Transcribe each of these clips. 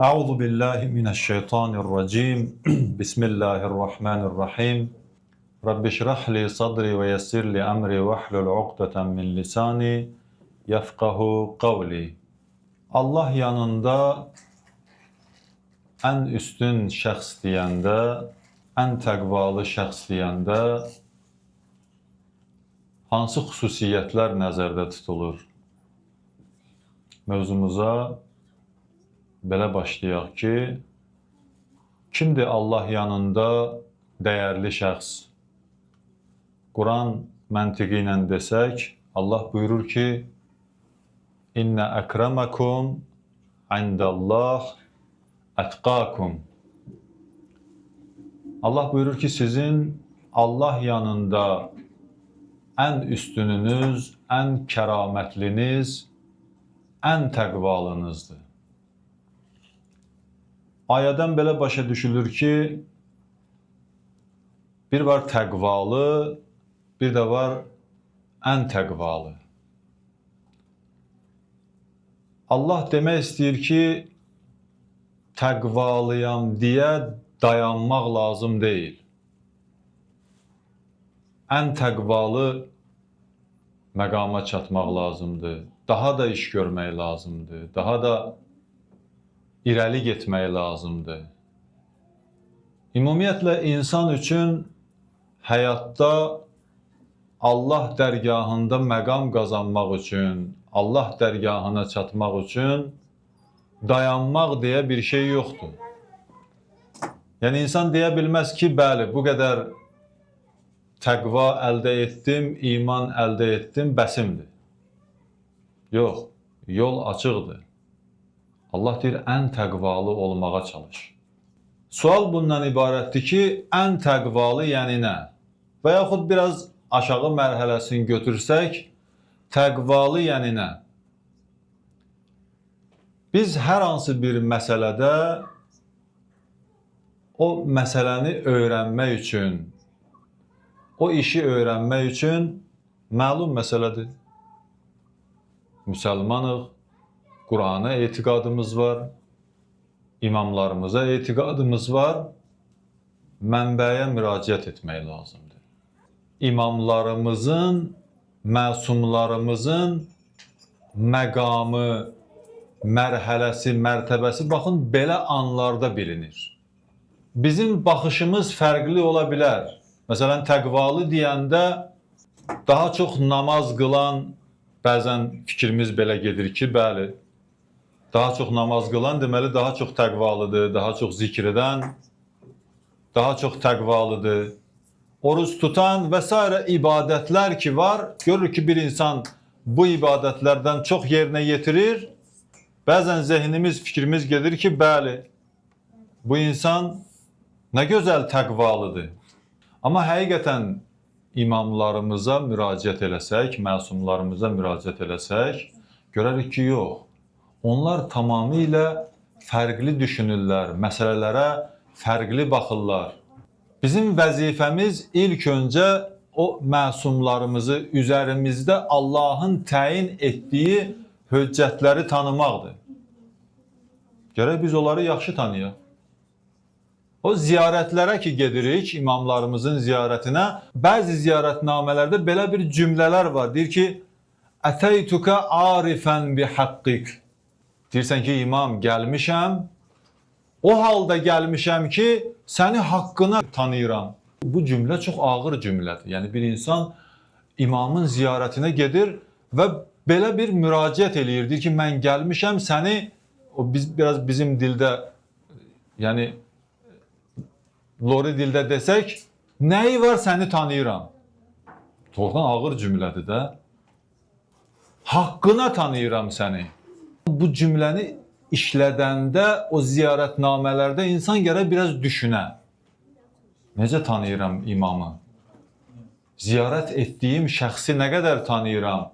Euzu billahi mineşşeytanirracim. Bismillahirrahmanirrahim. Rabbi şrah li sadri ve yessir li emri ve hlul ukdeten min lisani yefkahu kavli. Allah yanında en üstün şəxs deyəndə, en təqvalı şəxs deyəndə hansı xüsusiyyətlər nəzərdə tutulur? Mövzumuza belə başlayaq ki, kimdir Allah yanında dəyərli şəxs? Quran məntiqi ilə desək, Allah buyurur ki, İnnə əkrəməkum indəllah ətqakum. Allah buyurur ki, sizin Allah yanında ən üstününüz, ən kəramətliniz, ən təqvalınızdır. Ayədən belə başa düşülür ki, bir var təqvalı, bir də var ən təqvalı. Allah demək istəyir ki, təqvalıyam deyə dayanmaq lazım deyil. Ən təqvalı məqama çatmaq lazımdır. Daha da iş görmək lazımdır. Daha da irəli getmək lazımdır. Ümumiyyətlə, insan üçün həyatda Allah dərgahında məqam qazanmaq üçün, Allah dərgahına çatmaq üçün dayanmaq deyə bir şey yoxdur. Yəni, insan deyə bilməz ki, bəli, bu qədər təqva əldə etdim, iman əldə etdim, bəsimdir. Yox, yol açıqdır. Allah deyir, ən təqvalı olmağa çalış. Sual bundan ibarətdir ki, ən təqvalı yəni nə? Və yaxud biraz aşağı mərhələsini götürsək, təqvalı yəni nə? Biz hər hansı bir məsələdə o məsələni öyrənmək üçün, o işi öyrənmək üçün məlum məsələdir. Müsəlmanıq, Qurana etiqadımız var, imamlarımıza etiqadımız var, mənbəyə müraciət etmək lazımdır. İmamlarımızın, məsumlarımızın məqamı, mərhələsi, mərtəbəsi, baxın, belə anlarda bilinir. Bizim baxışımız fərqli ola bilər. Məsələn, təqvalı deyəndə daha çox namaz qılan, bəzən fikrimiz belə gedir ki, bəli, daha çox namaz qılan deməli daha çox təqvalıdır, daha çox zikr edən, daha çox təqvalıdır. Oruç tutan və s. ibadətlər ki var, görür ki, bir insan bu ibadətlərdən çox yerinə yetirir, bəzən zehnimiz, fikrimiz gedir ki, bəli, bu insan nə gözəl təqvalıdır. Amma həqiqətən imamlarımıza müraciət eləsək, məsumlarımıza müraciət eləsək, görərik ki, yox. Onlar tamamilə fərqli düşünürlər, məsələlərə fərqli baxırlar. Bizim vəzifəmiz ilk öncə o məsumlarımızı üzərimizdə Allahın təyin etdiyi höccətləri tanımaqdır. Gərək biz onları yaxşı tanıyaq. O ziyarətlərə ki gedirik, imamlarımızın ziyarətinə, bəzi ziyarətnamələrdə belə bir cümlələr var. Deyir ki, Ətəytuka arifən bi haqqik. Deyirsən ki, imam, gəlmişəm, o halda gəlmişəm ki, səni haqqına tanıyıram. Bu cümlə çox ağır cümlədir. Yəni, bir insan imamın ziyarətinə gedir və belə bir müraciət eləyir. Deyir ki, mən gəlmişəm, səni, biraz bizim dildə, yəni, lori dildə desək, nəyi var səni tanıyıram? Doğrudan ağır cümlədir də. Haqqına tanıyıram səni. Bu cümləni işlədəndə, o ziyarətnamələrdə insan gərək biraz düşünə. Necə tanıyıram imamı? Ziyarət etdiyim şəxsi nə qədər tanıyıram?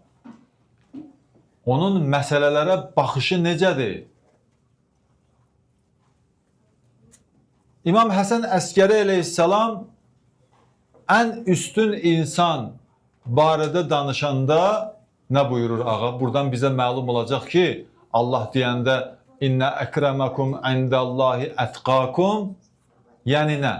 Onun məsələlərə baxışı necədir? İmam Həsən Əskəri əleyhissalam ən üstün insan barədə danışanda nə buyurur ağa? Buradan bizə məlum olacaq ki, Allah deyəndə İnne ekremakum indallahi etqakum. Yəni nə?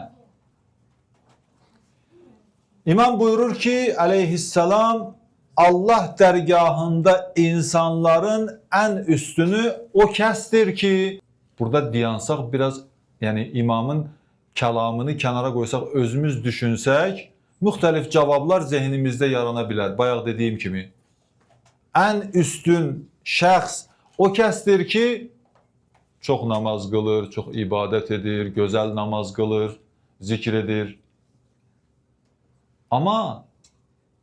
İmam buyurur ki, aleyhisselam, Allah dərgahında insanların ən üstünü o kəsdir ki, burada dayansaq biraz, yəni imamın kəlamını kənara qoysaq, özümüz düşünsək, müxtəlif cavablar zehnimizdə yarana bilər. Bayaq dediyim kimi, ən üstün şəxs o kəsdir ki, çox namaz qılır, çox ibadət edir, gözəl namaz qılır, zikr edir. Amma,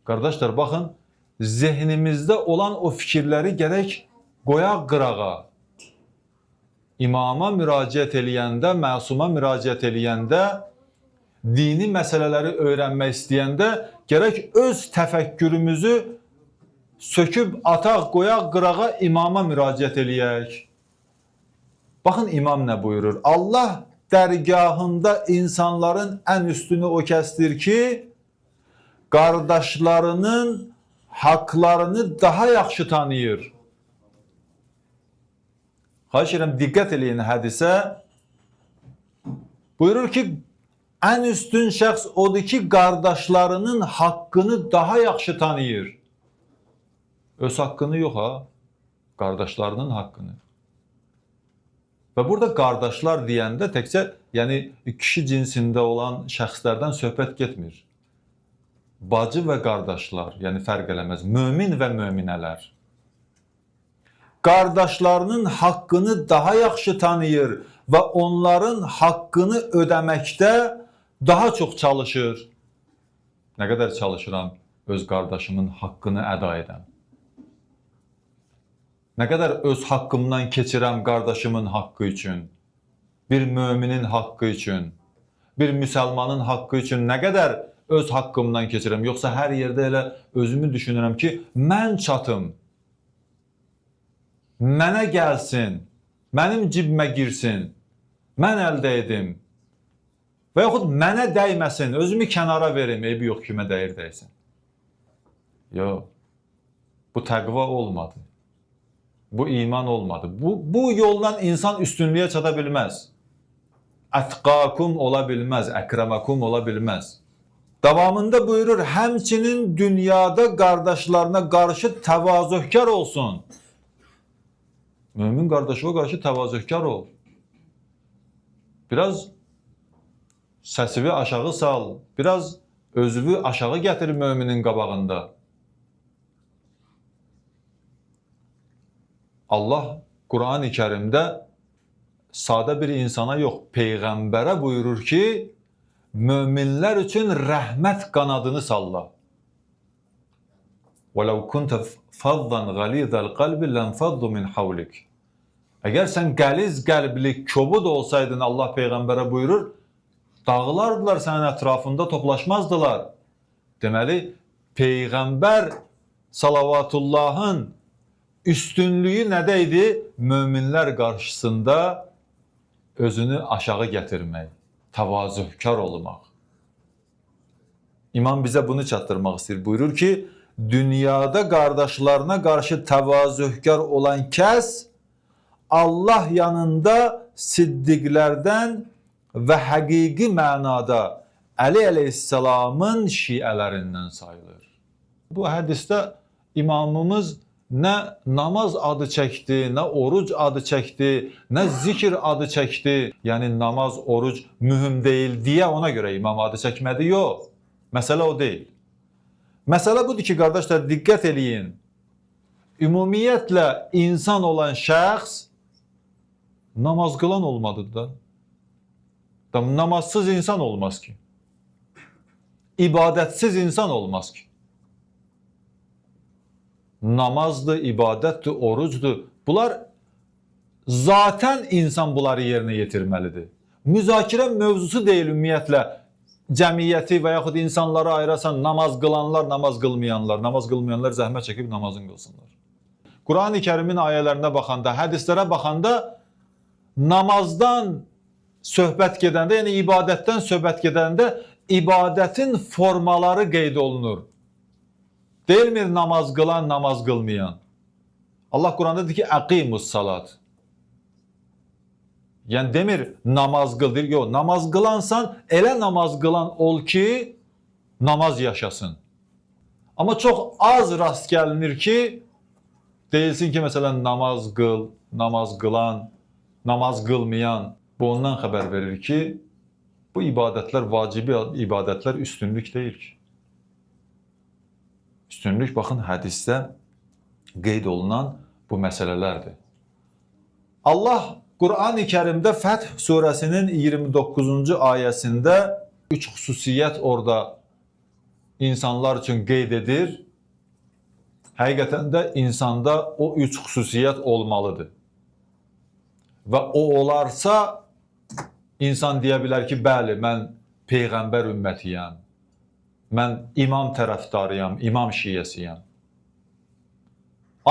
qardaşlar, baxın, zehnimizdə olan o fikirləri gərək qoyaq qırağa. İmama müraciət eləyəndə, məsuma müraciət eləyəndə, dini məsələləri öyrənmək istəyəndə gərək öz təfəkkürümüzü söküb ataq, qoyaq qırağa, imama müraciət eləyək. Baxın, imam nə buyurur? Allah dərgahında insanların ən üstünü o kəsdir ki, qardaşlarının haqlarını daha yaxşı tanıyır. Xahiş edirəm, diqqət eləyin hədisə. Buyurur ki, ən üstün şəxs odur ki, qardaşlarının haqqını daha yaxşı tanıyır. Öz haqqını yox ha, qardaşlarının haqqını. Və burada qardaşlar deyəndə təkcə, yəni kişi cinsində olan şəxslərdən söhbət getmir. Bacı və qardaşlar, yəni fərq eləməz, mömin və möminələr. Qardaşlarının haqqını daha yaxşı tanıyır və onların haqqını ödəməkdə daha çox çalışır. Nə qədər çalışıram öz qardaşımın haqqını əda edəm? Nə qədər öz haqqımdan keçirəm qardaşımın haqqı üçün, bir möminin haqqı üçün, bir müsəlmanın haqqı üçün nə qədər öz haqqımdan keçirəm? Yoxsa hər yerdə elə özümü düşünürəm ki, mən çatım, mənə gəlsin, mənim cibimə girsin, mən əldə edim və yaxud mənə dəyməsin, özümü kənara verim, eybi yox, kimə dəyir dəysin. Yox, bu təqva olmadı. Bu iman olmadı. Bu yoldan insan üstünlüyə çata bilməz. Ətqakum ola bilməz, əkrəməkum ola bilməz. Davamında buyurur, həmçinin dünyada qardaşlarına qarşı təvazöhkar olsun. Mömin qardaşına qarşı təvazöhkar ol. Biraz səsivi aşağı sal, biraz özünü aşağı gətir möminin qabağında. Allah Quran-ı Kərimdə sadə bir insana yox, Peyğəmbərə buyurur ki, möminlər üçün rəhmət qanadını salla. وَلَوْ كُنْتَ فَضًّا غَلِيظَ الْقَلْبِ لَنْفَضُّ مِنْ حَوْلِكَ. Əgər sən qəliz qəlbli, kobud olsaydın, Allah Peyğəmbərə buyurur, dağlardılar sənin ətrafında, toplaşmazdılar. Deməli, Peyğəmbər salavatullahın üstünlüyü nədə idi? Möminlər qarşısında özünü aşağı gətirmək, təvazöhkar olmaq. İmam bizə bunu çatdırmaq istəyir. Buyurur ki, dünyada qardaşlarına qarşı təvazöhkar olan kəs Allah yanında siddiqlərdən və həqiqi mənada Əli əleyhissalamın şiələrindən sayılır. Bu hədisdə imamımız nə namaz adı çəkdi, nə oruc adı çəkdi, nə zikr adı çəkdi. Yəni namaz, oruc mühüm deyil deyə ona görə imam adı çəkmədi, yox. Məsələ o deyil. Məsələ budur ki, qardaşlar, diqqət eləyin. Ümumiyyətlə insan olan şəxs namaz qılan olmadı da. Namazsız insan olmaz ki. İbadətsiz insan olmaz ki. Namazdır, ibadətdir, orucdur. Bunlar zaten insan bunları yerinə yetirməlidir. Müzakirə mövzusu deyil ümumiyyətlə. Cəmiyyəti və yaxud insanları ayırasan, namaz qılanlar, namaz qılmayanlar. Namaz qılmayanlar zəhmət çəkib namazını qılsınlar. Quran-ı Kərimin ayələrinə baxanda, hədislərə baxanda namazdan söhbət gedəndə, yəni ibadətdən söhbət gedəndə ibadətin formaları qeyd olunur. Deyilmir namaz qılan, namaz qılmayan. Allah Quranda deyir ki, əqimus salat. Yəni demir namaz qıl, deyir, yox, namaz qılansan elə namaz qılan ol ki, namaz yaşasın. Amma çox az rast gəlinir ki, deyilsin ki, məsələn, namaz qıl, namaz qılan, namaz qılmayan, bu ondan xəbər verir ki, bu ibadətlər, vacibi ibadətlər üstünlük deyil ki. Üstünlük, baxın, hədisdə qeyd olunan bu məsələlərdir. Allah Qur'an-ı Kərimdə Fəth surəsinin 29-cu ayəsində 3 xüsusiyyət orada insanlar üçün qeyd edir. Həqiqətən də insanda o 3 xüsusiyyət olmalıdır. Və o olarsa, insan deyə bilər ki, bəli, mən Peyğəmbər ümmətiyəm, mən imam tərəfdarıyam, imam şiəsiyəm.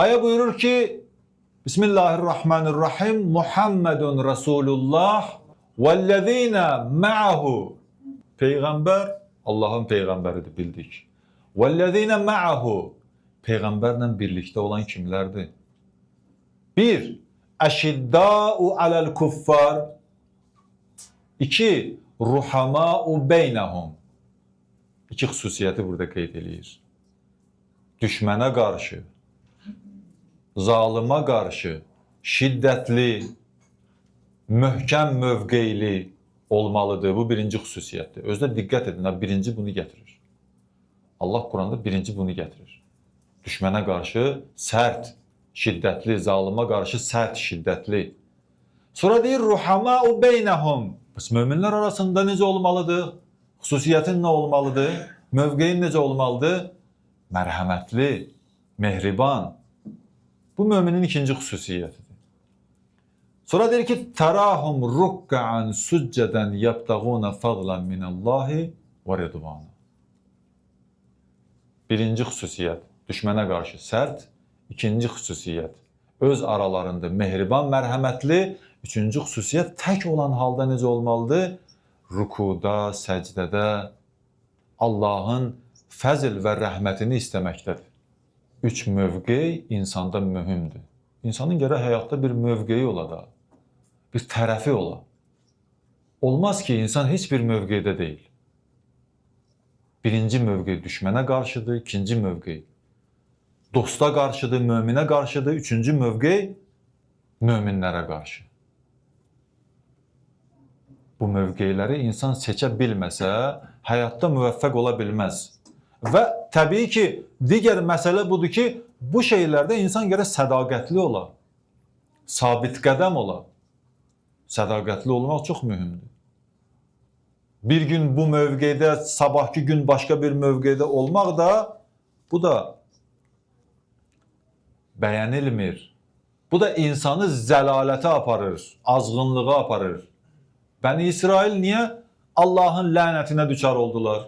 Ayə buyurur ki, Bismillahirrahmanirrahim, Muhammedun Resulullah vəllezine ma'ahu. Peyğəmbər, Allahın Peyğəmbəridir, bildik. Vəllezine ma'ahu. Peyğəmbərlə birlikdə olan kimlərdir? 1. Əşiddâ'u aləl kuffar. 2. Ruhamâ'u beynəhum. 2 xüsusiyyəti burada qeyd edir. Düşmənə qarşı, zalıma qarşı şiddətli, möhkəm mövqeyli olmalıdır. Bu birinci xüsusiyyətdir. Özdə diqqət edin, birinci bunu gətirir. Allah Quranda birinci bunu gətirir. Düşmənə qarşı sərt, şiddətli, zalıma qarşı sərt, şiddətli. Sonra deyir, ruhamâ'u beynəhum. Bəs möminlər arasında necə olmalıdır? Xüsusiyyətin nə olmalıdır? Mövqeyin necə olmalıdır? Mərhəmətli, mehriban. Bu müminin ikinci xüsusiyyətidir. Sonra deyir ki, tərahum rukka'an succeden yabtaguna fadlan minallahi və ridvana. Birinci xüsusiyyət, düşmənə qarşı sərt. İkinci xüsusiyyət, öz aralarında mehriban, mərhəmətli. Üçüncü xüsusiyyət, tək olan halda necə olmalıdır? Rukuda, səcdədə Allahın fəzl və rəhmətini istəməkdədir. 3 mövqey insanda mühümdür. İnsanın gərək həyatda bir mövqeyi ola da, bir tərəfi ola. Olmaz ki, insan heç bir mövqeydə deyil. Birinci mövqey düşmənə qarşıdır, ikinci mövqey dosta qarşıdır, möminə qarşıdır, üçüncü mövqey möminlərə qarşı. Bu mövqeyləri insan seçə bilməsə, həyatda müvəffəq ola bilməz. Və təbii ki, digər məsələ budur ki, bu şeylərdə insan gərək sədaqətli ola, sabit qədəm ola. Sədaqətli olmaq çox mühümdür. Bir gün bu mövqeydə, sabahki gün başqa bir mövqeydə olmaq da, bu da bəyənilmir. Bu da insanı zəlalətə aparır, azğınlığa aparır. Bəni İsrail niyə Allahın lənətinə düçar oldular?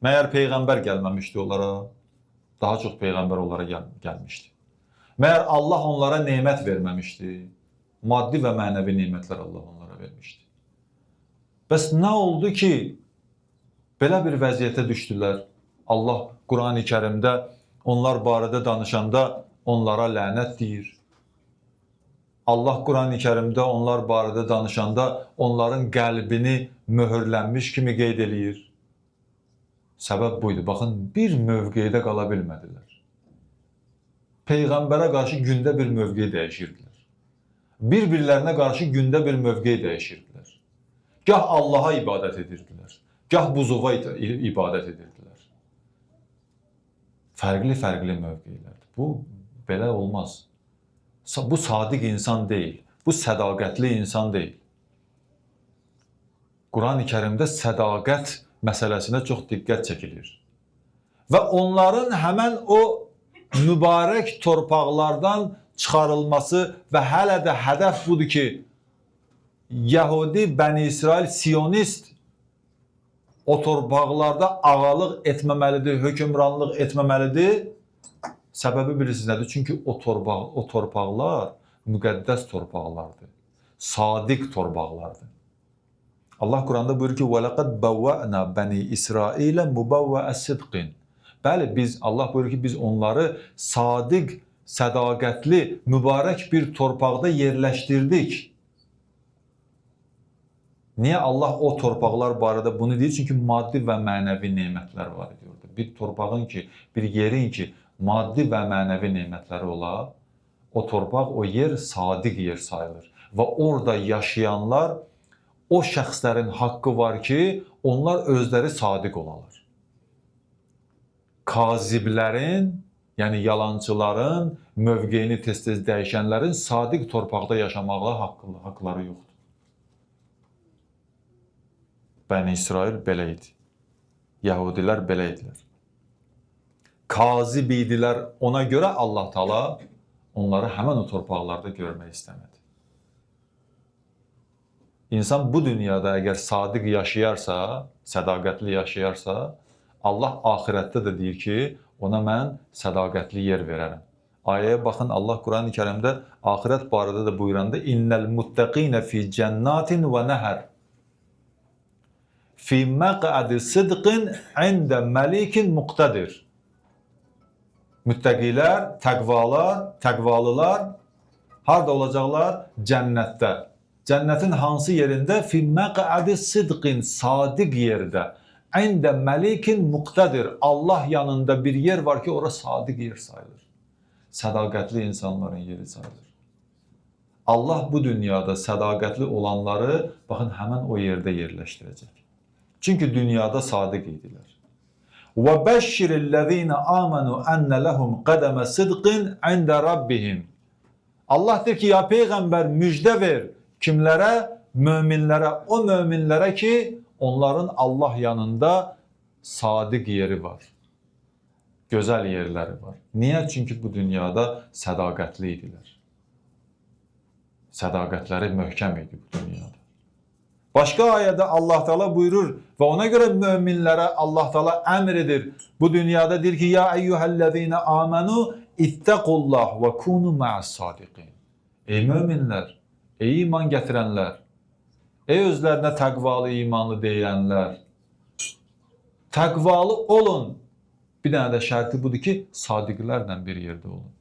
Məyər Peyğəmbər gəlməmişdi onlara? Daha çox Peyğəmbər onlara gəlmişdi. Məyər Allah onlara nemət verməmişdi? Maddi və mənəvi nemətlər Allah onlara vermişdi. Bəs nə oldu ki, belə bir vəziyyətə düşdülər? Allah Qur'an-ı Kərimdə onlar barədə danışanda onlara lənət deyir. Allah Qur'an-ı Kərimdə onlar barədə danışanda onların qəlbini möhürlənmiş kimi qeyd eləyir. Səbəb buydu. Baxın, bir mövqeydə qala bilmədilər. Peyğəmbərə qarşı gündə bir mövqey dəyişirdilər. Bir-birlərinə qarşı gündə bir mövqey dəyişirdilər. Gah Allaha ibadət edirdilər, gah buzova ibadət edirdilər. Fərqli-fərqli mövqeylərdir. Bu, belə olmaz. Bu sadiq insan deyil, bu sədaqətli insan deyil. Qur'an-ı Kərimdə sədaqət məsələsinə çox diqqət çəkilir. Və onların həmən o mübarək torpaqlardan çıxarılması və hələ də hədəf budur ki, Yəhudi, Bəni İsrail, Siyonist o torpaqlarda ağalıq etməməlidir, hökmranlıq etməməlidir. Səbəbi bilirsiniz nədir? Çünki o torpaqlar müqəddəs torpaqlardır, sadiq torpaqlardır. Allah Quranda buyurur ki, وَلَقَدْ بَوَّأْنَا بَنِي إِسْرَائِيلَ مُبَوَّأَ الصِّدْقٍ. Bəli, Allah buyurur ki, biz onları sadiq, sədaqətli, mübarək bir torpaqda yerləşdirdik. Niyə Allah o torpaqlar barədə bunu deyir? Çünki maddi və mənəvi nemətlər var idi orada. Bir torpağın ki, bir yerin ki, maddi və mənəvi nemətləri ola, o torpaq, o yer sadiq yer sayılır. Və orada yaşayanlar, o şəxslərin haqqı var ki, onlar özləri sadiq olalar. Kaziblərin, yəni yalancıların, mövqeyini tez-tez dəyişənlərin sadiq torpaqda yaşamaqla haqqları yoxdur. Bəni İsrail belə idi. Yəhudilər belə idilər. Kazib idilər, ona görə Allah Taala onları həmən o torpaqlarda görmək istəmədi. İnsan bu dünyada əgər sadiq yaşayarsa, sədaqətli yaşayarsa, Allah axirətdə də deyir ki, ona mən sədaqətli yer verərəm. Ayəyə baxın, Allah Quran-ı Kərimdə axirət barədə də buyuranda İnnəl muttəqinə fi cənnatin və nəhər fi məqədi sidqin ində məlikin muqtadir. Müttəqilər, təqvalılar harada olacaqlar? Cənnətdə. Cənnətin hansı yerində? Fi məqədi sidqin, sadiq yerdə. Əndə məlikin muqtadir. Allah yanında bir yer var ki, ora sadiq yer sayılır. Sədaqətli insanların yeri sayılır. Allah bu dünyada sədaqətli olanları, baxın, həmən o yerdə yerləşdirəcək. Çünki dünyada sadiq idilər. وَبَشِّرِ الَّذ۪ينَ آمَنُوا أَنَّ لَهُمْ قَدَمَ صِدْقٍ عِنْدَ رَبِّهِمْ. Allah deyir ki, ya Peyğəmbər müjdə ver kimlərə? Möminlərə. O möminlərə ki, onların Allah yanında sadiq yeri var. Gözəl yerləri var. Niyə? Çünki bu dünyada sədaqətli idilər. Sədaqətləri möhkəm idi bu dünyada. Başqa ayədə Allah Taala buyurur və ona görə möminlərə Allah Taala əmr edir. Bu dünyada deyir ki, ya eyyuhellezine amenu ittaqullah və kunu ma'as-sadiqin. Ey möminlər, ey iman gətirənlər, ey özlərinə təqvalı, imanlı deyənlər, təqvalı olun. Bir dənə də şərti budur ki, sadiqlərlə bir yerdə olun.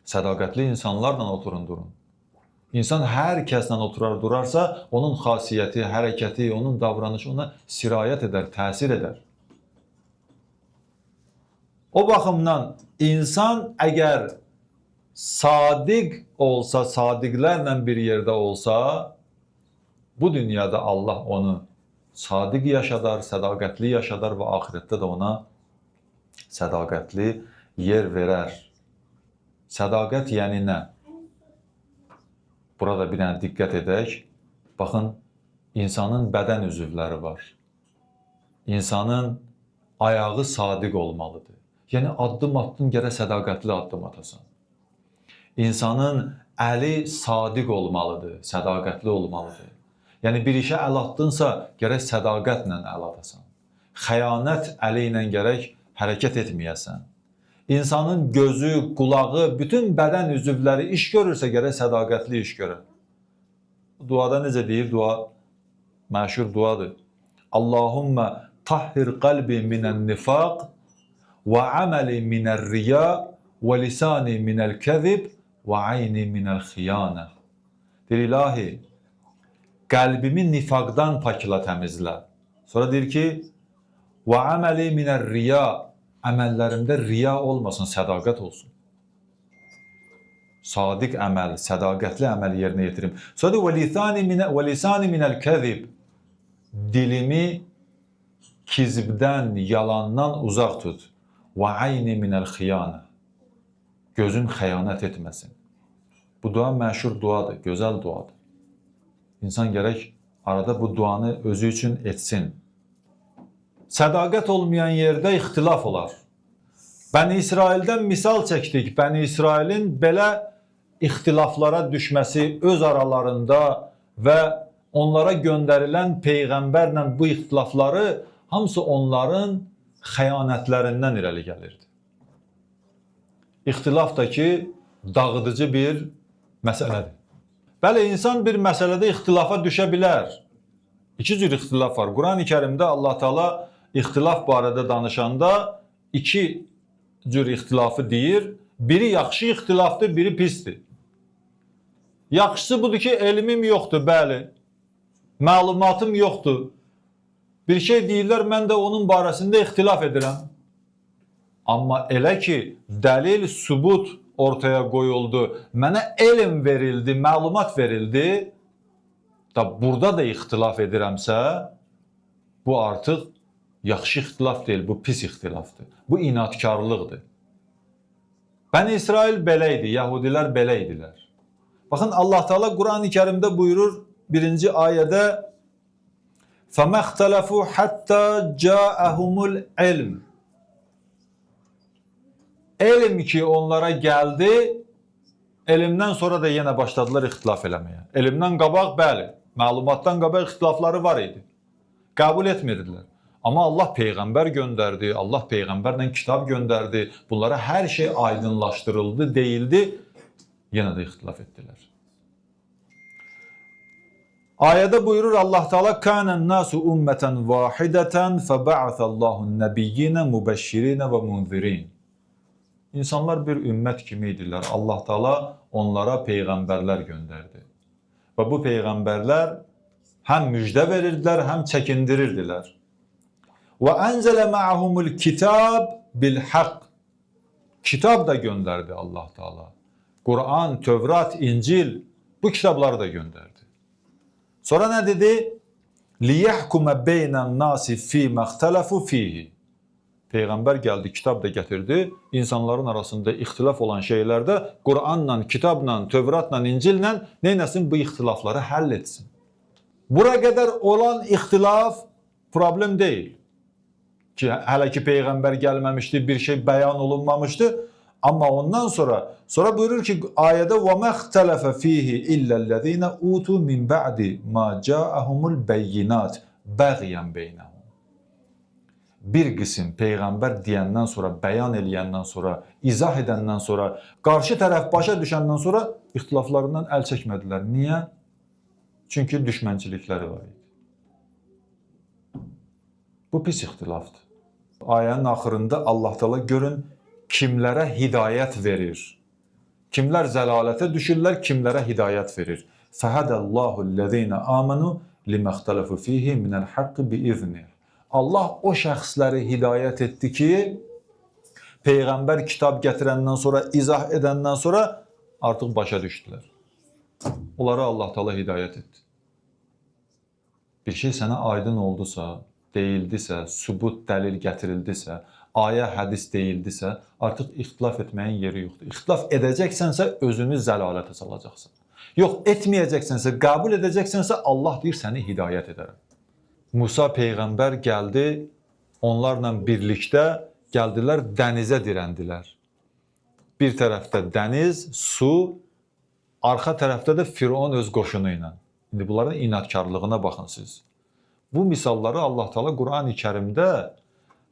Sədaqətli insanlarla oturun, durun. İnsan hər kəslə oturar, durarsa, onun xasiyyəti, hərəkəti, onun davranışı ona sirayət edər, təsir edər. O baxımdan insan əgər sadiq olsa, sadiqlərlə bir yerdə olsa, bu dünyada Allah onu sadiq yaşadar, sədaqətli yaşadar və axirətdə də ona sədaqətli yer verər. Sədaqət yəni nə? Burada bir dənə diqqət edək. Baxın, insanın bədən üzvləri var. İnsanın ayağı sadiq olmalıdır. Yəni, addım gərək sədaqətli addım atasan. İnsanın əli sadiq olmalıdır, sədaqətli olmalıdır. Yəni, bir işə əl atdınsa, gərək sədaqətlə əl atasan. Xəyanət əli ilə gərək hərəkət etməyəsən. İnsanın gözü, qulağı, bütün bədən üzvləri iş görürsə, gərək sədaqətli iş görür. Duada necə deyir? Dua məşhur duadır. Allahumma tahhir qalbi minən nifaq və əməli minər riya və lisani minəl kəzib və ayni minəl xiyanə. Deyir, ilahi, qəlbimi nifaqdan pakla təmizlə. Sonra deyir ki, və əməli minər riya, əməllərimdə riya olmasın, sədaqət olsun. Sadiq əməl, sədaqətli əməl yerinə yetirim. Sonra deyir, və lisani minəl kəzib, dilimi kizbdən, yalandan uzaq tut. Və ayni minəl xiyanə, gözün xəyanət etməsin. Bu dua məşhur duadır, gözəl duadır. İnsan gərək arada bu duanı özü üçün etsin. Sədaqət olmayan yerdə ixtilaf olar. Bəni İsraildən misal çəkdik. Bəni İsrailin belə ixtilaflara düşməsi öz aralarında və onlara göndərilən Peyğəmbərlə bu ixtilafları hamısı onların xəyanətlərindən irəli gəlirdi. İxtilaf da ki, dağıdıcı bir məsələdir. Bəli, insan bir məsələdə ixtilafa düşə bilər. İki cür ixtilaf var. Quran-ı Kərimdə Allah Taala ixtilaf barədə danışanda iki cür ixtilafı deyir. Biri yaxşı ixtilafdır, biri pisdir. Yaxşısı budur ki, elmim yoxdur, bəli. məlumatım yoxdur. Bir şey deyirlər, mən də onun barəsində ixtilaf edirəm. Amma elə ki, dəlil, sübut ortaya qoyuldu, mənə elm verildi, məlumat verildi, da burada da ixtilaf edirəmsə, bu artıq yaxşı ixtilaf deyil, bu pis ixtilafdır. Bu inadkarlıqdır. Bəni İsrail belə idi, Yahudilər belə idilər. Baxın, Allah Teala Quran-ı Kerimdə buyurur, 1-ci ayədə فَمَا اخْتَلَفُوا حَتَّى جَاءَهُمُ الْعِلْمِ Elm ki onlara gəldi, elmdən sonra da yenə başladılar ixtilaf eləməyə. Elmdən qabaq, bəli, məlumatdan qabaq ixtilafları var idi. Qəbul etmirdilər. Amma Allah Peyğəmbər göndərdi, Allah Peyğəmbərlə kitab göndərdi. Bunlara hər şey aydınlaşdırıldı, deyildi. Yenə də ixtilaf etdilər. Ayədə buyurur Allah Teala "Kânən nâsu ummeten vâhideten feba'athallâhun nebiyyîne mubeşşirîne ve munzirîn." İnsanlar bir ümmət kimi idilər. Allah Teala onlara peyğəmbərlər göndərdi. Və bu peyğəmbərlər həm müjdə verirdilər, həm çəkindirirdilər. Və ənzələ ma'ahumul kitab bil haqq. Kitab da göndərdi Allah Teala. Quran, Tövrat, İncil bu kitabları da göndərdi. Sonra nə dedi? Liyahkuma beynan nasi fi maxtalafu fihi. Peyğəmbər gəldi, kitab da gətirdi. İnsanların arasında ixtilaf olan şeylərdə Quranla, kitabla, Tövratla, İncillə neynəsin? Bu ixtilafları həll etsin. Bura qədər olan ixtilaf problem deyil. Ki, hələ ki Peyğəmbər gəlməmişdi, bir şey bəyan olunmamışdı. Amma ondan sonra buyurur ki, ayədə وَمَا اخْتَلَفَ ف۪يهِ اِلَّا الَّذ۪ينَ اُوتُوا مِنْ بَعْدِ مَا جَاءَهُمُ الْبَيِّنَاتِ بَغْيًا بَيْنَهُمْ. Bir qism Peyğəmbər deyəndən sonra, bəyan eləyəndən sonra, izah edəndən sonra, qarşı tərəf başa düşəndən sonra ixtilaflarından əl çəkmədilər. Niyə? Çünki düşmənçilikləri var idi. Bu pis ixtilafdır. Ayənin axırında Allah Teala görün, kimlərə hidayət verir. Kimlər zəlalətə düşürlər, kimlərə hidayət verir. Fəhədəllahu ləzīnə amanu liməxtələfu fihi minəl haqqı biizni. Allah o şəxsləri hidayət etdi ki, Peyğəmbər kitab gətirəndən sonra, izah edəndən sonra artıq başa düşdülər. Onlara Allah Teala hidayət etdi. Bir şey sənə aydın oldusa, deyildisə, sübut, dəlil gətirildisə, ayə, hədis deyildisə, artıq ixtilaf etməyin yeri yoxdur. İxtilaf edəcəksənsə, özünü zəlalətə salacaqsan. Yox, etməyəcəksənsə, qəbul edəcəksənsə, Allah deyir, səni hidayət edərəm. Musa Peyğəmbər gəldi, onlarla birlikdə gəldilər, dənizə dirəndilər. Bir tərəfdə dəniz, su, arxa tərəfdə də Firon öz qoşunu ilə. İndi bunların inadkarlığına baxın siz. Bu misalları Allah Teala Quran-ı Kərimdə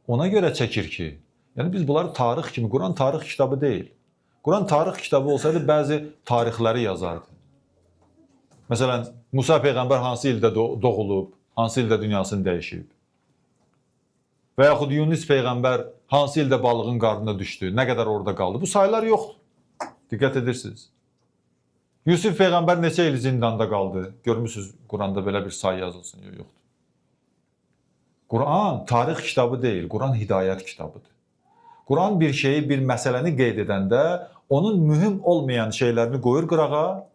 ona görə çəkir ki, yəni biz bunları tarix kimi, Quran tarix kitabı deyil. Quran tarix kitabı olsaydı bəzi tarixləri yazardı. Məsələn, Musa Peyğəmbər hansı ildə doğulub, hansı ildə dünyasını dəyişib. Və yaxud Yunus Peyğəmbər hansı ildə balığın qarnına düşdü, nə qədər orada qaldı. Bu sayılar yoxdur. Diqqət edirsiniz. Yusuf Peyğəmbər neçə il zindanda qaldı. Görmüsünüz, Quranda belə bir say yazılsın, yoxdur. Quran tarix kitabı deyil, Quran hidayət kitabıdır. Quran bir şeyi, bir məsələni qeyd edəndə onun mühüm olmayan şeylərini qoyur qırağa,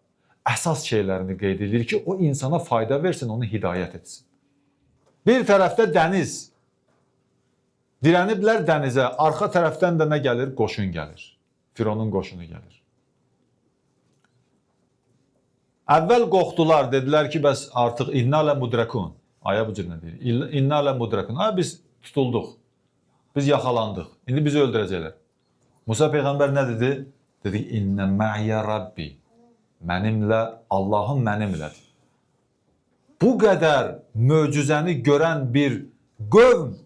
əsas şeylərini qeyd edir ki, o insana fayda versin, onu hidayət etsin. Bir tərəfdə dəniz. Dirəniblər dənizə, arxa tərəfdən də nə gəlir? Qoşun gəlir. Fironun qoşunu gəlir. Əvvəl qorxdular, dedilər ki, bəs artıq inna lə mudrakun. Aya bu cür nə deyir? İnna lə mudrakun. Biz tutulduq. Biz yaxalandıq. İndi bizi öldürəcəklər. Musa Peyğəmbər nə dedi? Dedi, İnnə mə'yə Rabbi. Mənimlə, Allahım mənimlədir. Bu qədər möcüzəni görən bir qövm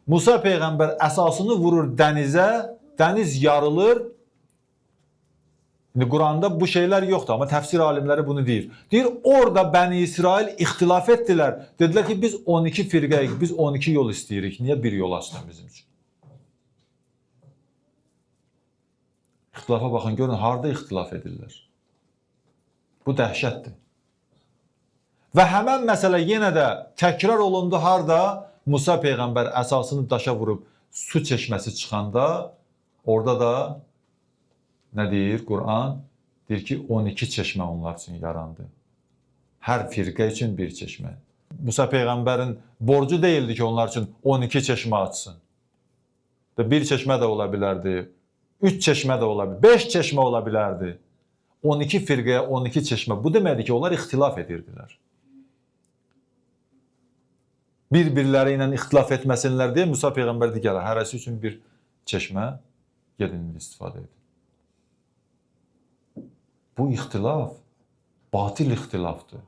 Musa Peyğəmbər əsasını vurur dənizə, dəniz yarılır. İndi Quranda bu şeylər yoxdur, amma təfsir alimləri bunu deyir. Deyir, orada Bəni İsrail ixtilaf etdilər. Dedilər ki, biz 12 firqəyik, biz 12 yol istəyirik. Niyə bir yol açsın bizim üçün? İxtilafa baxın, görün, harada ixtilaf edirlər? Bu dəhşətdir. Və həmən məsələ yenə də təkrar olundu harda? Musa Peyğəmbər əsasını daşa vurub su çeşməsi çıxanda, orada da nə deyir Quran? Deyir ki, 12 çeşmə onlar üçün yarandı. Hər firqə üçün bir çeşmə. Musa Peyğəmbərin borcu deyildi ki, onlar üçün 12 çeşmə açsın. Bir çeşmə də ola bilərdi, 3 çeşmə də ola bilərdi, 5 çeşmə ola bilərdi. 12 firqəyə 12 çeşmə. Bu deməkdir ki, onlar ixtilaf edirdilər. Bir-birləri ilə ixtilaf etməsinlər deyə Musa Peyğəmbər deyir, hərəsi üçün bir çeşmə gedin istifadə edin. Bu ixtilaf batil ixtilafdır.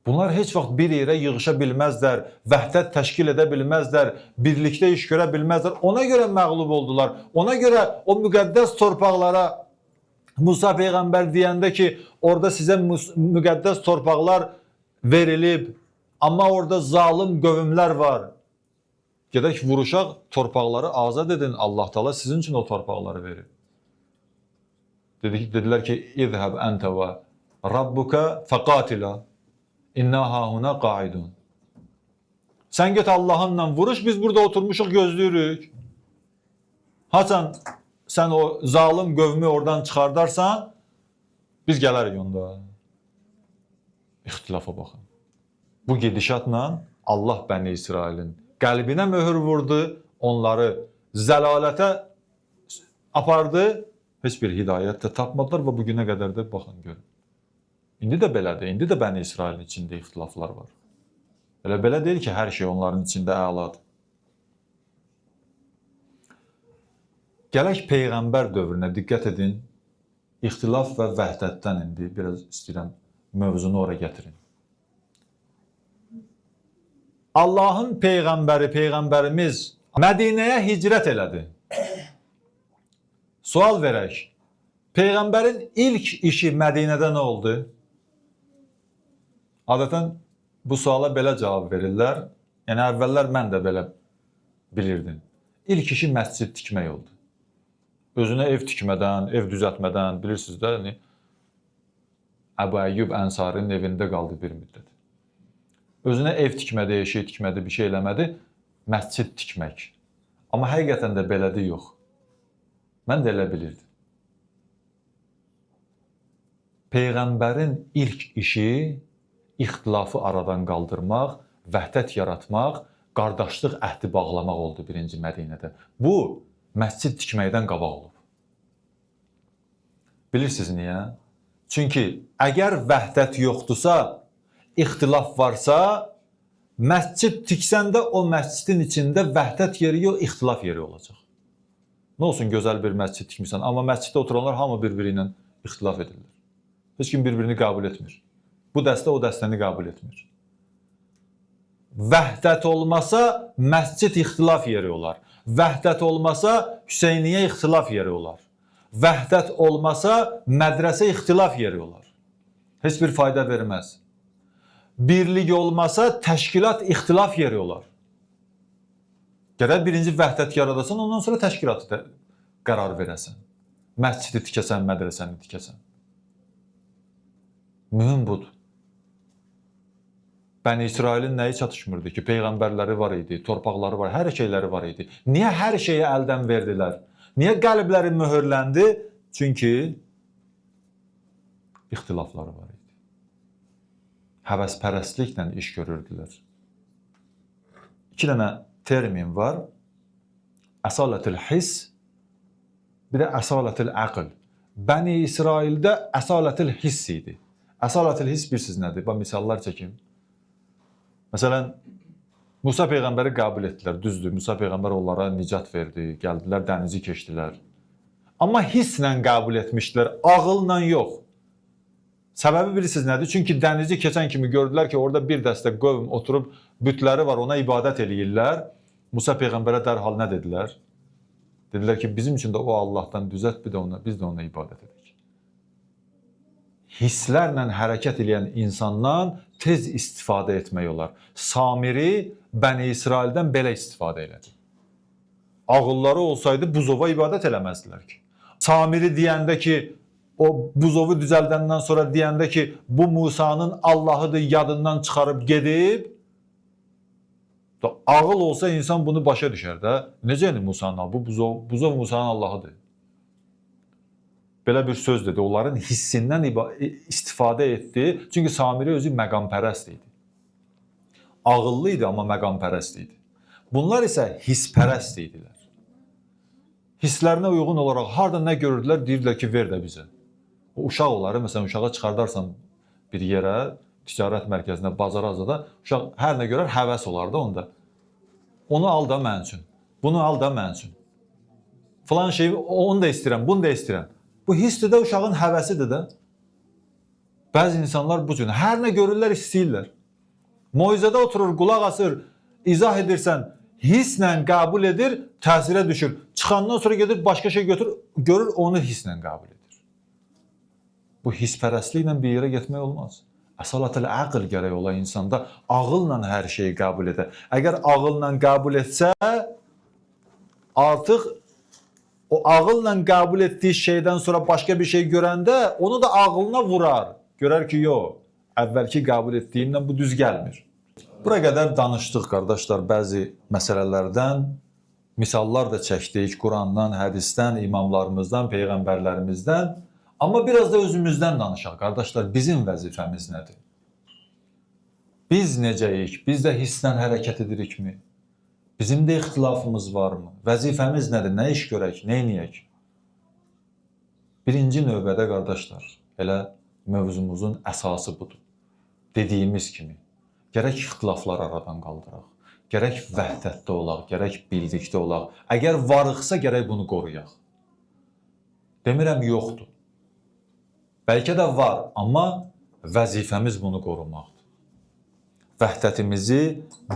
Bunlar heç vaxt bir yerə yığışa bilməzlər, vəhdət təşkil edə bilməzlər, birlikdə iş görə bilməzlər. Ona görə məğlub oldular. Ona görə o müqəddəs torpaqlara Musa Peyğəmbər deyəndə ki, orada sizə müqəddəs torpaqlar verilib, amma orada zalım qövmlər var. Gedək vuruşaq, torpaqları azad edin. Allah Taala sizin üçün o torpaqları verir. Dedilər ki, İzhəb əntə və Rabbuka fəqatila inna hahuna qaidun. Sən get Allahınla vuruş, biz burada oturmuşuq, gözləyirik. Haçan sən o zalım qövmü oradan çıxardarsan, biz gələrik onda. İxtilafa baxın. Bu gedişatla Allah Bəni İsrailin qəlbinə möhür vurdu, onları zəlalətə apardı, heç bir hidayət də tapmadılar və bugünə qədər də baxın görün. İndi də belədir, indi də Bəni İsrailin içində ixtilaflar var. Belə deyil ki, hər şey onların içində əladır. Gələk Peyğəmbər dövrünə diqqət edin, ixtilaf və vəhdətdən indi biraz istəyirəm mövzunu oraya gətirin. Allahın Peyğəmbəri, Peyğəmbərimiz Mədinəyə hicrət elədi. Sual verək, Peyğəmbərin ilk işi Mədinədə nə oldu? Adətən bu suala belə cavab verirlər. Yəni, əvvəllər mən də belə bilirdim. İlk işi məscid tikmək oldu. Özünə ev tikmədən, ev düzəltmədən, bilirsiniz də, Əbu Əyyub Ənsarinin evində qaldı bir müddət. Özünə ev tikmədi, şey tikmədi, bir şey eləmədi, məscid tikmək. Amma həqiqətən də belədir, yox. Mən də elə bilirdim. Peyğəmbərin ilk işi ixtilafı aradan qaldırmaq, vəhdət yaratmaq, qardaşlıq əhdi bağlamaq oldu birinci Mədinədə. Bu, məscid tikməkdən qabaq olub. Bilirsiniz niyə? Çünki əgər vəhdət yoxdursa, ixtilaf varsa, məscid tiksəndə o məscidin içində vəhdət yeri yox, ixtilaf yeri olacaq. Nə olsun, gözəl bir məscid tikmirsən, amma məsciddə oturanlar hamı bir-biri ilə ixtilaf edirlər. Heç kim bir-birini qəbul etmir. Bu dəstə o dəstəni qəbul etmir. Vəhdət olmasa, məscid ixtilaf yeri olar. Vəhdət olmasa, Hüseyniyyə ixtilaf yeri olar. Vəhdət olmasa, mədrəsə ixtilaf yeri olar. Heç bir fayda verməz. Birlik olmasa, təşkilat ixtilaf yeri olar. Gərək birinci vəhdət yaradasan, ondan sonra təşkilatı qərar verəsən. Məscidi tikəsən, mədrəsəni tikəsən. Mühüm budur. Bəni İsrailin nəyi çatışmırdı ki, peyğəmbərləri var idi, torpaqları var, hər şeyləri var idi. Niyə hər şeyi əldən verdilər? Niyə qəlbləri möhürləndi? Çünki ixtilafları var idi. Həvəspərəstliklə iş görürdülər. İki dənə termin var. Əsalətül hiss, bir də əsalətül əql. Bəni İsraildə əsalətül hiss idi. Əsalətül hiss bilirsiniz nədir? Bax, misallar çəkim. Məsələn, Musa Peyğəmbəri qəbul etdilər, düzdür. Musa Peyğəmbər onlara nicat verdi, gəldilər, dənizi keçdilər. Amma hisslə qəbul etmişdilər, ağılla yox. Səbəbi bilirsiniz nədir? Çünki dənizi keçən kimi gördülər ki, orada bir dəstə qövm oturub, bütləri var, ona ibadət eləyirlər. Musa Peyğəmbərə dərhal nə dedilər? Dedilər ki, bizim üçün də o Allahdan düzət, biz də ona ibadət edək. Hisslərlə hərəkət edən insandan tez istifadə etmək olar. Samiri Bəni İsraildən belə istifadə elədi. Ağılları olsaydı buzova ibadət eləməzdilər ki. Samiri deyəndə ki, o buzovu düzəldəndən sonra deyəndə ki, bu Musanın Allahıdır, yadından çıxarıb gedib, ağıl olsa insan bunu başa düşər də. Necə yəni Musanın Allahı? Bu buzov Musanın Allahıdır. Belə bir söz dedi. Onların hissindən istifadə etdi. Çünki Samiri özü məqampərəst idi. Ağıllı idi, amma məqampərəst idi. Bunlar isə hispərəst idilər. Hisslərinə uyğun olaraq harada nə görürdülər, deyirdilər ki, ver də bizə. O uşaq onları, məsələn, uşağa çıxardarsan bir yerə, ticarət mərkəzinə, bazara azada, uşaq hər nə görər, həvəs olar da onda. Onu al da mən üçün, bunu al da mən üçün. Falan şeyi, onu da istəyirəm, bunu da istəyirəm. Bu hissdir də uşağın həvəsidir də. Bəzi insanlar bu cür, hər nə görürlər, istəyirlər. Moizədə oturur, qulaq asır, izah edirsən, hisslə qəbul edir, təsirə düşür. Çıxandan sonra gedir, başqa şey görür, onu hisslə qəbul edir. Bu hisspərəstliklə bir yerə getmək olmaz. Əsalatəl əql gərək ola insanda, ağılla hər şeyi qəbul edə. Əgər ağılla qəbul etsə, artıq o ağılla qəbul etdiyi şeydən sonra başqa bir şey görəndə, onu da ağılına vurar. Görər ki, yox, əvvəlki qəbul etdiyimdən bu düz gəlmir. Bura qədər danışdıq, qardaşlar, bəzi məsələlərdən, misallar da çəkdik, Qurandan, hədisdən, imamlarımızdan, peyğəmbərlərimizdən. Amma biraz da özümüzdən danışaq, qardaşlar, bizim vəzifəmiz nədir? Biz necəyik? Biz də hisslə hərəkət edirikmi? Bizim də ixtilafımız varmı? Vəzifəmiz nədir? Nə iş görək? Nə eləyək? Birinci növbədə, qardaşlar, elə mövzumuzun əsası budur. Dediyimiz kimi, gərək ixtilaflar aradan qaldıraq. Gərək vəhdətdə olaq, gərək bildikdə olaq. Əgər varıqsa, gərək bunu qoruyaq. Demirəm, yoxdur. Bəlkə də var, amma vəzifəmiz bunu qorumaqdır. Vəhdətimizi,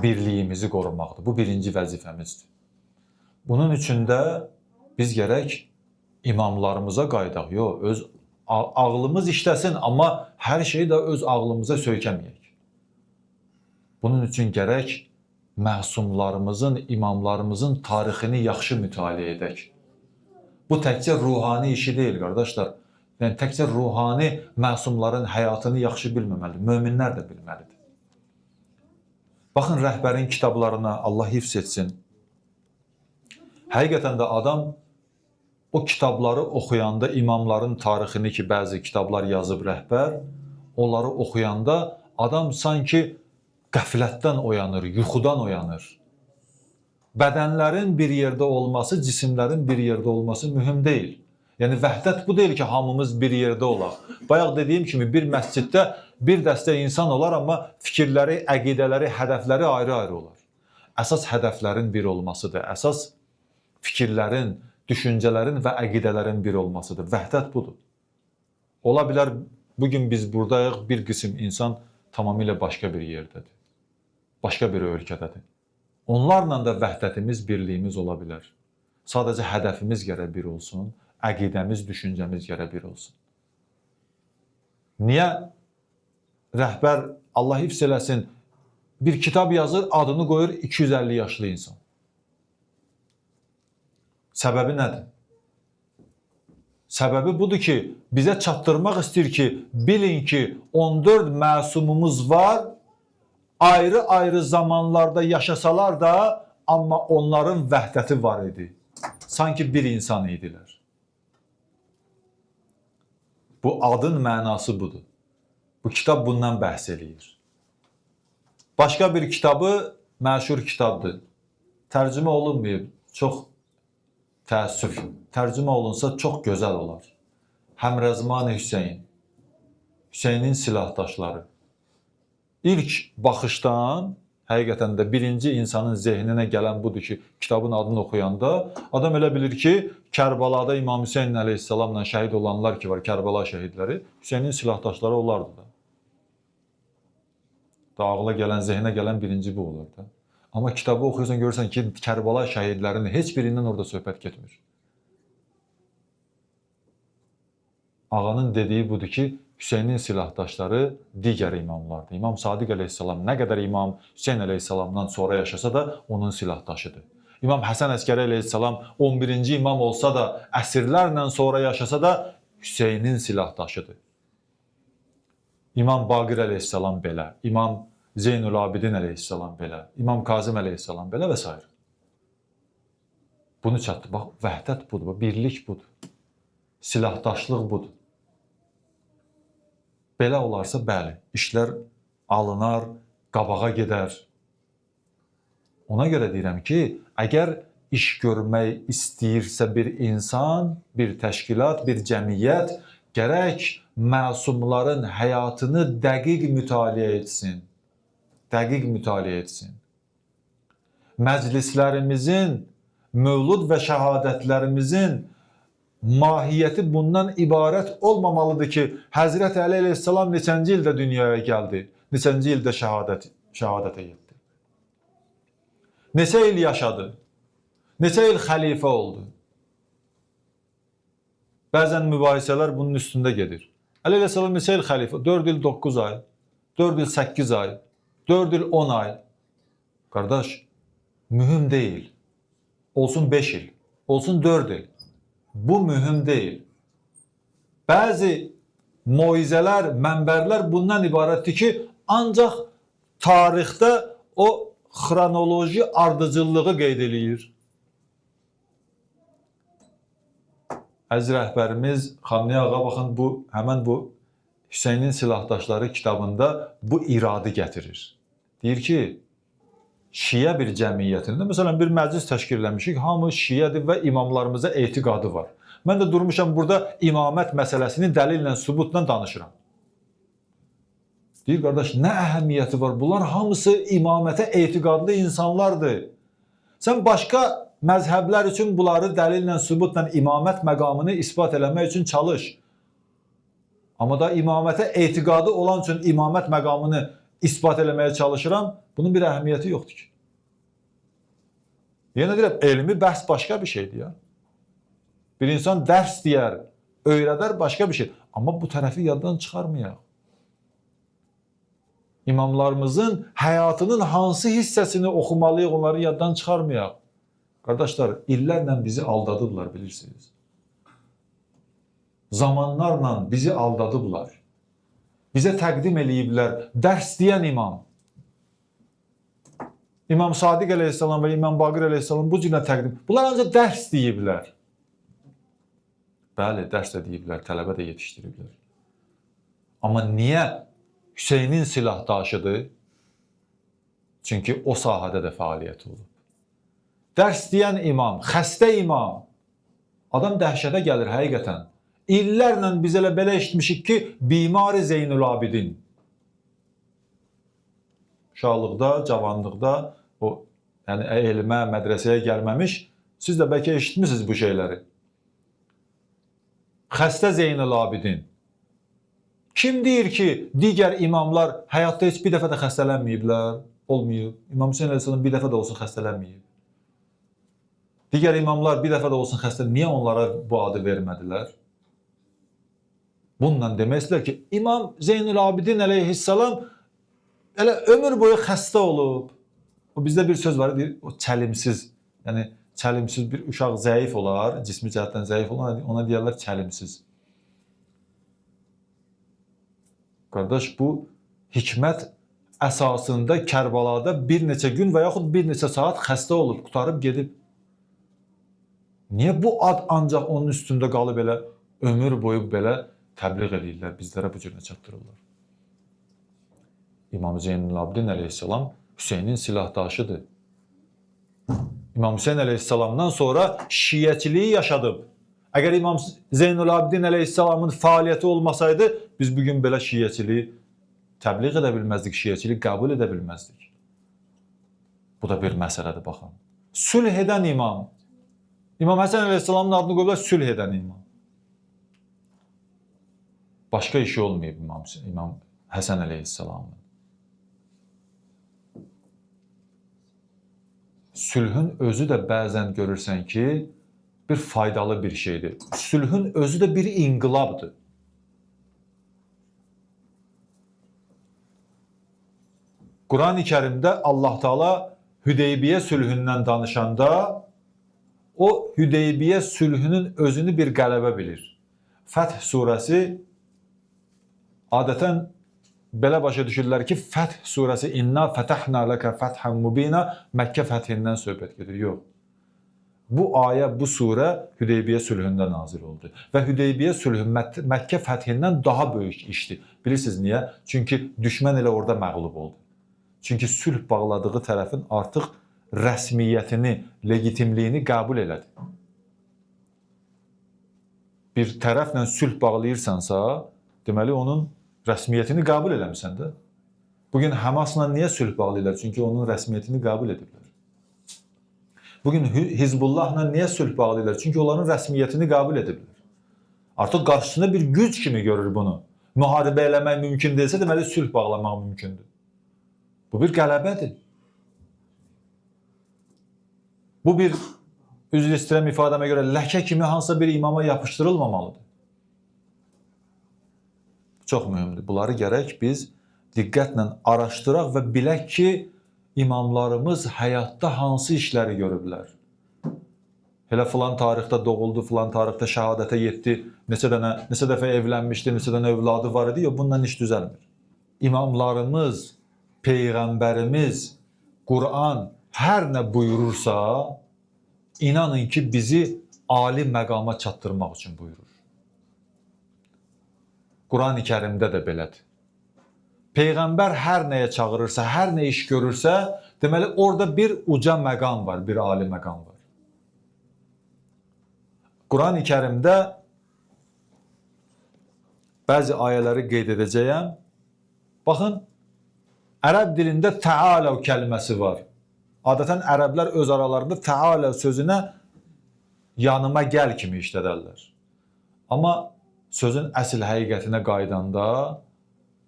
birliyimizi qorumaqdır. Bu birinci vəzifəmizdir. Bunun üçün də biz gərək imamlarımıza qaydaq. Yox, öz ağlımız işləsin, amma hər şeyi də öz ağlımıza söykəməyək. Bunun üçün gərək məsumlarımızın, imamlarımızın tarixini yaxşı mütaliə edək. Bu təkcə ruhani işi deyil, qardaşlar. Yəni, təkcə ruhani məsumların həyatını yaxşı bilməməlidir. Möminlər də bilməlidir. Baxın, rəhbərin kitablarına Allah hifz etsin. Həqiqətən də adam o kitabları oxuyanda, imamların tarixini ki, bəzi kitablar yazıb rəhbər, onları oxuyanda adam sanki qəflətdən oyanır, yuxudan oyanır. Bədənlərin bir yerdə olması, cisimlərin bir yerdə olması mühüm deyil. Yəni, vəhdət bu deyil ki, hamımız bir yerdə olaq. Bayaq dediyim kimi, bir məsciddə bir dəstə insan olar, amma fikirləri, əqidələri, hədəfləri ayrı-ayrı olar. Əsas hədəflərin bir olmasıdır, əsas fikirlərin, düşüncələrin və əqidələrin bir olmasıdır. Vəhdət budur. Ola bilər, bugün biz buradayıq, bir qism insan tamamilə başqa bir yerdədir. Başqa bir ölkədədir. Onlarla da vəhdətimiz, birliyimiz ola bilər. Sadəcə hədəfimiz gərək bir olsun, əqidəmiz, düşüncəmiz gərək bir olsun. Niyə rəhbər, Allah hifz eləsin, bir kitab yazır, adını qoyur 250 yaşlı insan? Səbəbi nədir? Səbəbi budur ki, bizə çatdırmaq istəyir ki, bilin ki, 14 məsumumuz var, ayrı-ayrı zamanlarda yaşasalar da, amma onların vəhdəti var idi. Sanki bir insan idilər. Bu adın mənası budur. Bu kitab bundan bəhs eləyir. Başqa bir kitabı məşhur kitabdır. Tərcümə olunmayıb, çox təəssüf. Tərcümə olunsa çox gözəl olar. Həmrəzman Hüseyin. Hüseynin silahdaşları. İlk baxışdan, həqiqətən də birinci insanın zehninə gələn budur ki, kitabın adını oxuyanda adam elə bilir ki, Kərbalada İmam Hüseyin əleyhissalamla şəhid olanlar ki var, Kərbala şəhidləri, Hüseynin silahdaşları olardı da. Ağla gələn, zehnə gələn birinci bu olur da. Amma kitabı oxuyursan, görürsən ki, Kərbala şəhidlərinin heç birindən orada söhbət getmir. Ağanın dediyi budur ki, Hüseynin silahdaşları digər imamlardır. İmam Sadiq əleyhissalam nə qədər İmam Hüseyin əleyhissalamdan sonra yaşasa da onun silahdaşıdır. İmam Həsən Əskəri əleyhissalam 11-ci imam olsa da, əsrlərlə sonra yaşasa da Hüseynin silahdaşıdır. İmam Baqir əleyhissalam belə, İmam Zeynul Abidin əleyhissalam belə, İmam Kazım əleyhissalam belə və s. Bunu çatdı. Bax, vəhdət budur, birlik budur. Silahdaşlıq budur. Belə olarsa, bəli, işlər alınar, qabağa gedər. Ona görə deyirəm ki, əgər iş görmək istəyirsə bir insan, bir təşkilat, bir cəmiyyət, gərək məsumların həyatını dəqiq mütaliə etsin. Dəqiq mütaliə etsin. Məclislərimizin, mövlud və şəhadətlərimizin mahiyyəti bundan ibarət olmamalıdır ki, Həzrət Əli əleyhissalam neçənci ildə dünyaya gəldi, neçənci ildə şəhadətə yetdi. Neçə il yaşadı, neçə il xəlifə oldu. Bəzən mübahisələr bunun üstündə gedir. Əli əleyhissalam neçə il xəlifə? 4 il 9 ay, 4 il 8 ay, 4 il 10 ay. Qardaş, mühüm deyil. Olsun 5 il, olsun 4 il. Bu mühüm deyil. Bəzi moizələr, mənbərlər bundan ibarətdir ki, ancaq tarixdə o xronoloji ardıcıllığı qeyd edir. Əziz rəhbərimiz Xamneyə ağa, baxın, həmən bu Hüseynin silahdaşları kitabında bu iradı gətirir. Deyir ki, Şiə bir cəmiyyətində, məsələn, bir məclis təşkil eləmişik, hamı Şiədir və imamlarımıza etiqadı var. Mən də durmuşam burada imamət məsələsini dəlillə, sübutla danışıram. Deyir, qardaş, nə əhəmiyyəti var? Bunlar hamısı imamətə etiqadlı insanlardır. Sən başqa məzhəblər üçün bunları dəlillə, sübutla imamət məqamını isbat eləmək üçün çalış. Amma da imamətə etiqadı olan üçün imamət məqamını isbat eləməyə çalışıram, bunun bir əhəmiyyəti yoxdur ki. Yenə deyirəm, elmi bəhs başqa bir şeydir ya. Bir insan dərs deyər, öyrədər başqa bir şey. Amma bu tərəfi yaddan çıxarmayaq. İmamlarımızın həyatının hansı hissəsini oxumalıyıq, onları yaddan çıxarmayaq. Qardaşlar, illərlə bizi aldadıblar, bilirsiniz. Zamanlarla bizi aldadıblar. Bizə təqdim eləyiblər, dərs deyən imam. İmam Sadiq əleyhissalam və İmam Baqir əleyhissalam bu cürlə təqdim. Bunlar ancaq dərs deyiblər. Bəli, dərs də deyiblər, tələbə də yetişdiriblər. Amma niyə Hüseynin silahdaşıdır? Çünki o sahədə də fəaliyyət olub. Dərs deyən imam, xəstə imam. Adam dəhşətə gəlir həqiqətən. İllərlə biz elə belə eşitmişik ki, bimar-ı Zeynul Abidin. Uşaqlıqda, cavanlıqda, yəni elmə, mədrəsəyə gəlməmiş, siz də bəlkə eşitmişsiniz bu şeyləri. Xəstə Zeynul Abidin. Kim deyir ki, digər imamlar həyatda heç bir dəfə də xəstələnməyiblər? Olmayıb. İmam Hüseyin əleyhissalam bir dəfə də olsun xəstələnməyib. Digər imamlar bir dəfə də olsun xəstələnməyib. Niyə onlara bu adı vermədilər? Bununla demək istəyirlər ki, İmam Zeynul Abidin əleyhissalam elə ömür boyu xəstə olub. Bizdə bir söz var, o çəlimsiz, yəni çəlimsiz bir uşaq zəif olar, cismi cəhətdən zəif olar, ona deyərlər çəlimsiz. Qardaş, bu hikmət əsasında Kərbalada bir neçə gün və yaxud bir neçə saat xəstə olub, qutarıb gedib. Niyə bu ad ancaq onun üstündə qalıb elə, ömür boyu belə təbliğ edirlər, bizlərə bu cürlə çatdırırlar. İmam Zeynul Abidin əleyhissalam Hüseynin silahdaşıdır. İmam Hüseyin əleyhissalamdan sonra şiəçiliyi yaşadıb. Əgər İmam Zeynul Abidin əleyhissalamın fəaliyyəti olmasaydı, biz bugün belə şiəçiliyi təbliğ edə bilməzdik, şiəçiliyi qəbul edə bilməzdik. Bu da bir məsələdir, baxın. Sülh edən imam. İmam Həsən əleyhissalamın adını qoyublar, sülh edən imam. Başqa işi olmayıb İmam Həsən əleyhissalamın. Sülhün özü də bəzən görürsən ki, bir faydalı bir şeydir. Sülhün özü də bir inqilabdır. Quran-ı Kərimdə Allah Taala Hüdeybiyyə sülhündən danışanda o Hüdeybiyyə sülhünün özünü bir qələbə bilir. Fəth surəsi adətən belə başa düşürlər ki, Fəth surəsi inna fətəhna ləkə fəthən mubina Məkkə fəthindən söhbət gedir. Yox. Bu ayə, bu surə Hüdeybiyyə sülhündə nazil oldu. Və Hüdeybiyyə sülhü Məkkə fəthindən daha böyük işdir. Bilirsiniz niyə? Çünki düşmən elə orada məğlub oldu. Çünki sülh bağladığı tərəfin artıq rəsmiyyətini, legitimliyini qəbul elədi. Bir tərəflə sülh bağlayırsansa, deməli onun rəsmiyyətini qəbul eləmirsən də. Bugün Həmasla niyə sülh bağlayırlar? Çünki onun rəsmiyyətini qəbul ediblər. Bugün Hizbullahla niyə sülh bağlayırlar? Çünki onların rəsmiyyətini qəbul ediblər. Artıq qarşısında bir güc kimi görür bunu. Müharibə eləmək mümkün deyilsə, deməli sülh bağlamaq mümkündür. Bu bir qələbədir. Bu bir, üzr istəyirəm ifadəmə görə, ləkə kimi hansısa bir imama yapışdırılmamalıdır. Çox mühümdür. Bunları gərək biz diqqətlə araşdıraq və bilək ki, imamlarımız həyatda hansı işləri görüblər. Elə filan tarixdə doğuldu, filan tarixdə şəhadətə yetdi, neçə dəfə evlənmişdi, neçə dənə övladı var idi, yox, bundan iş düzəlmir. İmamlarımız, Peyğəmbərimiz, Quran hər nə buyurursa, inanın ki, bizi ali məqama çatdırmaq üçün buyurur. Quran-ı Kərimdə də belədir. Peyğəmbər hər nəyə çağırırsa, hər nə iş görürsə, deməli orada bir uca məqam var, bir ali məqam var. Quran-ı Kərimdə bəzi ayələri qeyd edəcəyəm. Baxın, ərəb dilində təaləv kəlməsi var. Adətən ərəblər öz aralarında təaləv sözünə yanıma gəl kimi işlədərlər. Amma sözün əsl həqiqətinə qaydanda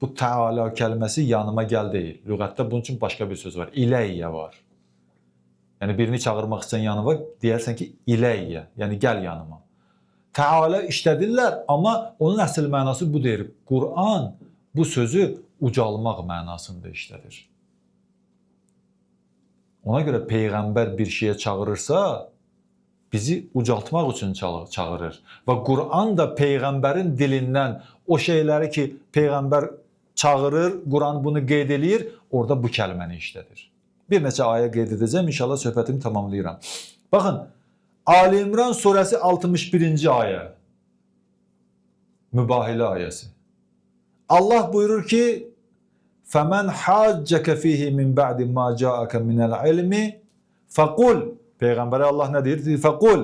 bu təalə kəlməsi yanıma gəl deyil. Lüğətdə bunun üçün başqa bir söz var. İləyyə var. Yəni birini çağırmaq üçün yanıma deyərsən ki, iləyyə, yəni gəl yanıma. Təalə işlədirlər, amma onun əsl mənası bu deyir. Quran bu sözü ucalmaq mənasında işlədir. Ona görə Peyğəmbər bir şeyə çağırırsa, bizi ucaltmaq üçün çağırır. Və Quran da Peyğəmbərin dilindən o şeyləri ki, Peyğəmbər çağırır, Quran bunu qeyd edir, orada bu kəlməni işlədir. Bir neçə ayə qeyd edəcəm, inşallah söhbətimi tamamlayıram. Baxın, Ali İmran surəsi 61-ci ayə, mübahilə ayəsi. Allah buyurur ki, فَمَنْ حَاجَّكَ فِيهِ مِنْ بَعْدِ مَا جَاءَكَ مِنَ الْعِلْمِ فَقُلْ Peyğəmbərə Allah nə deyir? فَقُلْ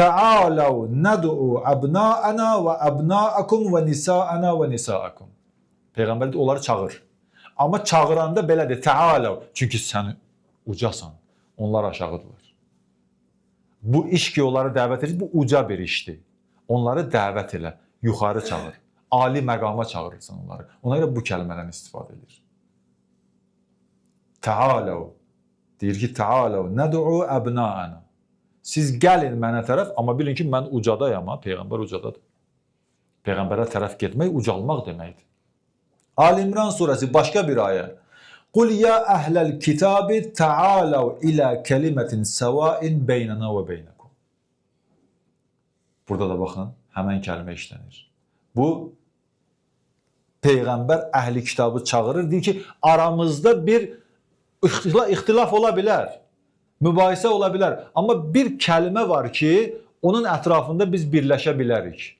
تَعَالَوْ نَدْعُوا أَبْنَاءَنَا وَأَبْنَاءَكُمْ وَنِسَاءَنَا وَنِسَاءَكُمْ Peyğəmbər onları çağır. Amma çağıranda belədir, təaləv. Çünki sən ucasan, onlar aşağıdırlar. Bu iş ki, onları dəvət edir, bu uca bir işdir. Onları dəvət elə, yuxarı çağır. Ali məqama çağırırsan onları. Ona görə bu kəlmədən istifadə edir. Təaləv. Deyir ki, təaləv, nəd'u əbnəənə. Siz gəlin mənə tərəf, amma bilin ki, mən ucadayam, Peyğəmbər ucadadır. Peyğəmbərə tərəf getmək ucalmaq deməkdir. Ali İmran surəsi başqa bir ayə. Qul ya əhləl kitabi ta'aləv ilə kəlimətin səvain beynənə və beynəkum. Burada da baxın, həmən kəlmə işlənir. Bu, Peyğəmbər əhli kitabı çağırır, deyir ki, aramızda bir ixtilaf ola bilər, mübahisə ola bilər. Amma bir kəlmə var ki, onun ətrafında biz birləşə bilərik.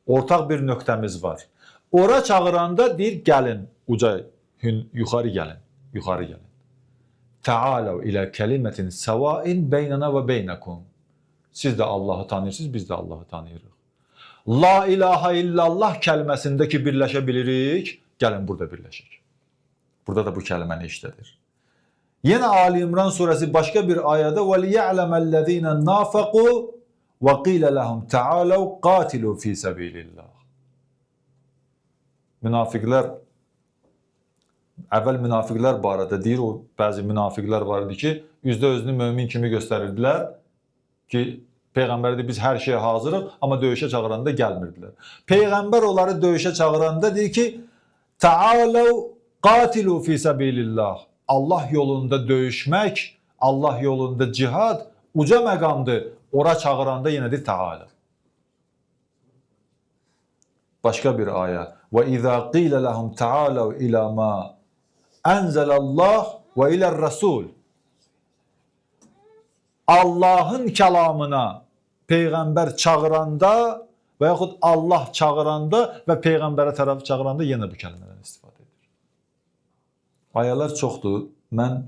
Ortaq bir nöqtəmiz var. Ora çağıranda deyir, gəlin, uca, yuxarı gəlin, yuxarı gəlin. Təaləv ilə kəlimətin səvain beynənə və beynəkum. Siz də Allahı tanıyırsınız, biz də Allahı tanıyırıq. La ilahə illallah kəlməsində ki, birləşə bilirik, gəlin burada birləşək. Burada da bu kəlməni işlədir. Yenə Ali İmran surəsi başqa bir ayədə وَلِيَعْلَمَ الَّذ۪ينَ نَافَقُوا وَقِيلَ لَهُمْ تَعَالَوْا قَاتِلُوا فِي سَب۪يلِ اللّٰهِ Münafiqlər, əvvəl münafiqlər barədə deyir, o bəzi münafiqlər var idi ki, üzdə özünü mömin kimi göstərirdilər ki, Peyğəmbər deyir, biz hər şeyə hazırıq, amma döyüşə çağıranda gəlmirdilər. Peyğəmbər onları döyüşə çağıranda deyir ki, Ta'aləv qatilu fi səbilillah. Allah yolunda döyüşmək, Allah yolunda cihad uca məqamdır. Ora çağıranda yenə deyir, Ta'aləv. Başqa bir ayə. Və izə qilə ləhum təaləv ilə mə ənzəlallah və ilər-rəsul. Allahın kəlamına Peyğəmbər çağıranda və yaxud Allah çağıranda və Peyğəmbərə tərəf çağıranda yenə bu kəlmədən istifadə edir. Ayələr çoxdur. Mən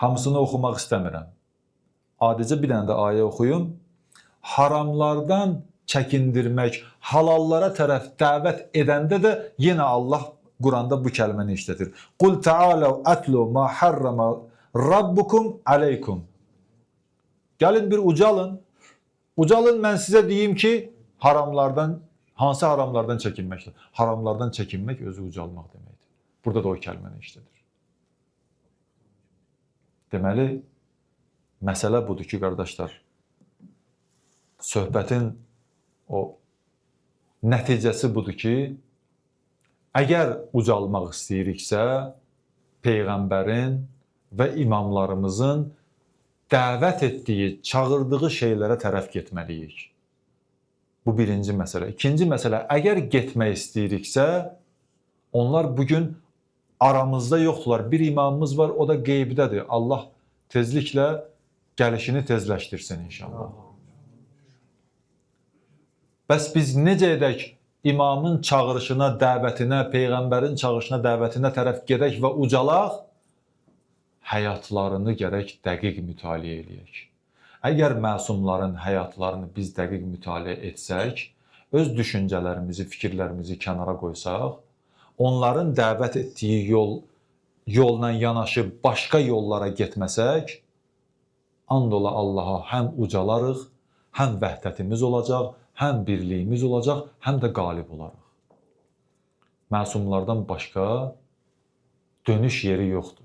hamısını oxumaq istəmirəm. Adicə bir dənə də ayə oxuyum. Haramlardan çəkindirmək, halallara tərəf dəvət edəndə də yenə Allah Quranda bu kəlməni işlədir. Qul təaləv ətlu ma harrama rabbukum aleykum. Gəlin bir ucalın. Ucalın, mən sizə deyim ki, hansı haramlardan çəkinməkdir? Haramlardan çəkinmək özü ucalmaq deməkdir. Burada da o kəlməni işlədir. Deməli, məsələ budur ki, qardaşlar, söhbətin o nəticəsi budur ki, əgər ucalmaq istəyiriksə, Peyğəmbərin və imamlarımızın dəvət etdiyi, çağırdığı şeylərə tərəf getməliyik. Bu birinci məsələ. İkinci məsələ, əgər getmək istəyiriksə, onlar bugün aramızda yoxdular. Bir imamımız var, o da qeybdədir. Allah tezliklə gəlişini tezləşdirsin inşallah. Bəs biz necə edək imamın çağırışına, dəvətinə, Peyğəmbərin çağırışına, dəvətinə tərəf gedək və ucalaq? Həyatlarını gərək dəqiq mütaliə eləyək. Əgər məsumların həyatlarını biz dəqiq mütaliə etsək, öz düşüncələrimizi, fikirlərimizi kənara qoysaq, onların dəvət etdiyi yolla yanaşı başqa yollara getməsək, and ola Allaha həm ucalarıq, həm vəhdətimiz olacaq, həm birliyimiz olacaq, həm də qalib olarıq. Məsumlardan başqa dönüş yeri yoxdur.